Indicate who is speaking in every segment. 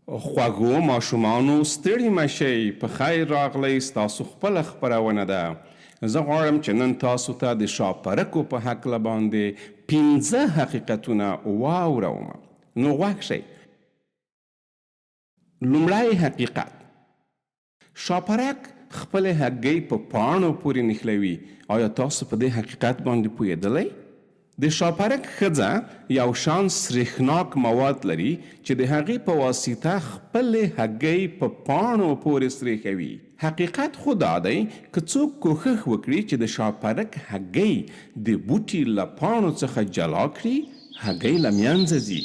Speaker 1: خوږو ماشومانو ستړي مه شئ، په خیر راغلی. ستاسو خپله خپرونه ده. زه غواړم چې نن تاسو ته د شاپرکو په هکله باندې 15 حقیقتونه واوروم. نو غوږ شئ. لومړی حقیقت: شاپرک خپلې هګۍ په پاڼو پورې نښلوي. آیا تاسو په دې حقیقت باندې پوهېدلی؟ د شاپرک ښځه یو شان سریښناک مواد لري چې د هغې په واسطه خپلې هګۍ په پاڼو پورې سریښوي. حقیقت خو دا دی که څوک کوښښ وکړي چې د شاپرک هګۍ د بوټي له پاڼو څخه جلا کړي، هګۍ له منځه ځي.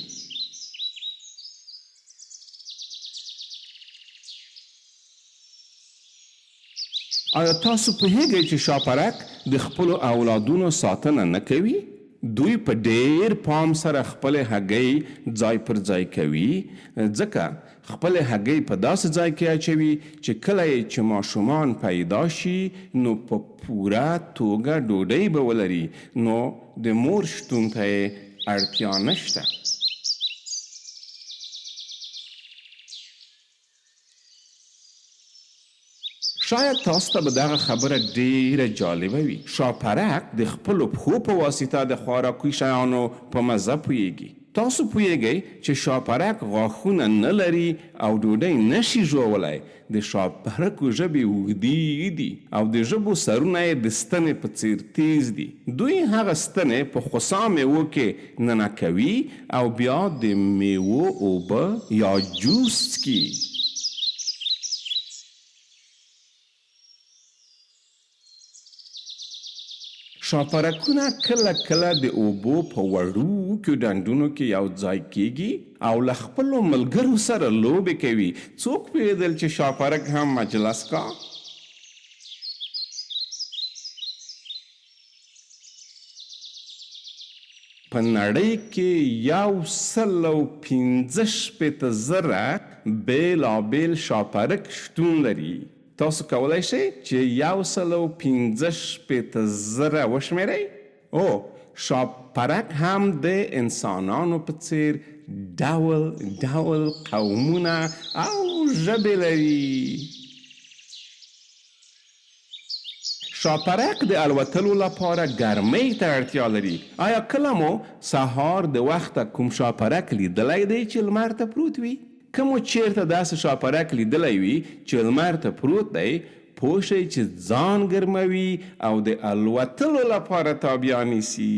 Speaker 1: آیا تاسو پوهیږئ چې شاپرک د خپلو اولادونو ساتنه نه کوي؟ دوی په ډیر پام سره خپلې هګۍ ځای پر ځای کوي، ځکه خپلې هګۍ په داسې ځای کې اچوي چې کله یې چې ماشومان پیدا شي نو په پوره توګه ډوډۍ به ولري، نو د مور شتون ته یې اړتیا نشته. شاید تاسو ته به دغه خبره ډیره جالبه وي. شاپرک د خپلو پښو په واسطه د خوراکي شیانو په مزه پوهیږي. تاسو پوهیږئ چې شاپرک غاښونه نه لري او ډوډۍ نشي ژوولی. د شاپرکو ژبې اوږدې دي او د ژبو سرونه یې د ستنې په څیر تیز دي. دوی هغه ستنې په خوسا میوو کې ننه کوي او بیا د میوو اوبه یا جوس څکي. شاپرکونه کله کله د اوبو په وړوکو ډنډونو کې یو ځای کیږي او له خپلو ملګرو سره لوبې کوي. څوک پوهېدل چې شاپرک هم مجلس کا؟ په نړۍ کې 165,000 بیلابیل شاپرک شتون لري. تاسو کولی شئ چې 165,000 وشمېرئ؟ او شاپرک هم د انسانانو په څیر ډول ډول قومونه او ژبې لري. شاپرک د الوتلو لپاره ګرمۍ ته اړتیا لري. آیا کله مو سهار د وخته کوم شاپرک لیدلی دی چې لمر ته پروت وي؟ که مو چیرته داسې شاپرک لیدلی وي چې لمر ته پروت دی، پوه شئ چې ځان ګرموي او د الوتلو لپاره تابیا نیسي.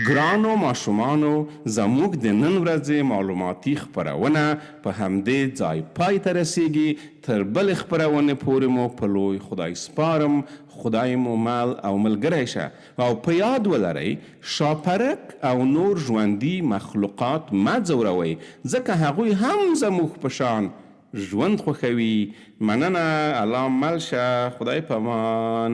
Speaker 1: ګرانو ماشومانو، زموږ د نن ورځې معلوماتي خپرونه په همدې ځای پای ته رسیږي. تر بلې خپرونې پورې مو په لوی خدای سپارم. خدای مو مل او ملګری شه او په یاد ولرئ شاپرک او نور ژوندي مخلوقات مه ځوروئ، ځکه هغوی هم زموږ په شان ژوند خوښوي. مننه، الله مل شه، خدای په امان.